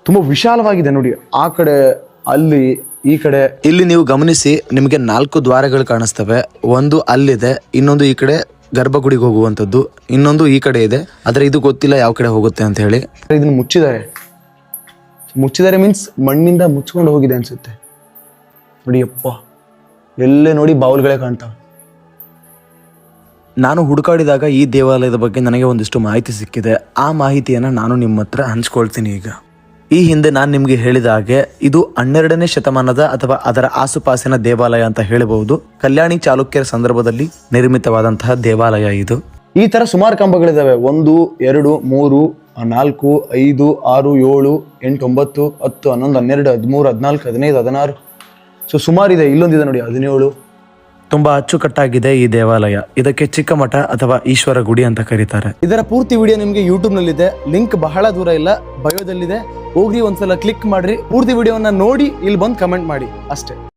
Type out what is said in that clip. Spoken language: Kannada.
ತುಂಬಾ ವಿಶಾಲವಾಗಿದೆ ನೋಡಿ. ಆ ಕಡೆ, ಅಲ್ಲಿ, ಈ ಕಡೆ. ಇಲ್ಲಿ ನೀವು ಗಮನಿಸಿ, ನಿಮಗೆ 4 ದ್ವಾರಗಳು ಕಾಣಿಸ್ತವೆ. ಒಂದು ಅಲ್ಲಿದೆ, ಇನ್ನೊಂದು ಈ ಕಡೆ ಗರ್ಭಗುಡಿಗೆ ಹೋಗುವಂಥದ್ದು, ಇನ್ನೊಂದು ಈ ಕಡೆ ಇದೆ. ಆದ್ರೆ ಇದು ಗೊತ್ತಿಲ್ಲ ಯಾವ ಕಡೆ ಹೋಗುತ್ತೆ ಅಂತ ಹೇಳಿ. ಇದನ್ನ ಮುಚ್ಚಿದ್ದಾರೆ ಮೀನ್ಸ್ ಮಣ್ಣಿಂದ ಮುಚ್ಕೊಂಡು ಹೋಗಿದೆ ಅನ್ಸುತ್ತೆ ನೋಡಿ. ಅಪ್ಪ, ಎಲ್ಲೇ ನೋಡಿ ಬಾವುಲ್ಗಳೇ ಕಾಣ್ತಾವೆ. ನಾನು ಹುಡುಕಾಡಿದಾಗ ಈ ದೇವಾಲಯದ ಬಗ್ಗೆ ನನಗೆ ಒಂದಿಷ್ಟು ಮಾಹಿತಿ ಸಿಕ್ಕಿದೆ. ಆ ಮಾಹಿತಿಯನ್ನು ನಾನು ನಿಮ್ಮ ಹತ್ರ ಹಂಚ್ಕೊಳ್ತೀನಿ ಈಗ. ಈ ಹಿಂದೆ ನಾನು ನಿಮಗೆ ಹೇಳಿದ ಹಾಗೆ ಇದು 12ನೇ ಶತಮಾನದ ಅಥವಾ ಅದರ ಆಸುಪಾಸಿನ ದೇವಾಲಯ ಅಂತ ಹೇಳಬಹುದು. ಕಲ್ಯಾಣಿ ಚಾಲುಕ್ಯರ ಸಂದರ್ಭದಲ್ಲಿ ನಿರ್ಮಿತವಾದಂತಹ ದೇವಾಲಯ ಇದು. ಈ ತರ ಸುಮಾರು ಕಂಬಗಳಿದಾವೆ. 1, 2, 3, 4, 5, 6, 7, 8, 9, 10, 11, 12, 13, 14, 15, 16. ಸೊ ಸುಮಾರಿದೆ. ಇಲ್ಲೊಂದಿದೆ ನೋಡಿ 17. ತುಂಬಾ ಅಚ್ಚುಕಟ್ಟಾಗಿದೆ ಈ ದೇವಾಲಯ. ಇದಕ್ಕೆ ಚಿಕ್ಕ ಮಠ ಅಥವಾ ಈಶ್ವರ ಗುಡಿ ಅಂತ ಕರೀತಾರೆ. ಇದರ ಪೂರ್ತಿ ವಿಡಿಯೋ ನಿಮಗೆ ಯೂಟ್ಯೂಬ್ ನಲ್ಲಿದೆ. ಲಿಂಕ್ ಬಹಳ ದೂರ ಇಲ್ಲ, ಬಯೋದಲ್ಲಿದೆ. ಹೋಗಿ ಒಂದ್ಸಲ ಕ್ಲಿಕ್ ಮಾಡ್ರಿ. ಪೂರ್ತಿ ವಿಡಿಯೋವನ್ನ ನೋಡಿ ಇಲ್ಲಿ ಬಂದು ಕಮೆಂಟ್ ಮಾಡಿ ಅಷ್ಟೇ.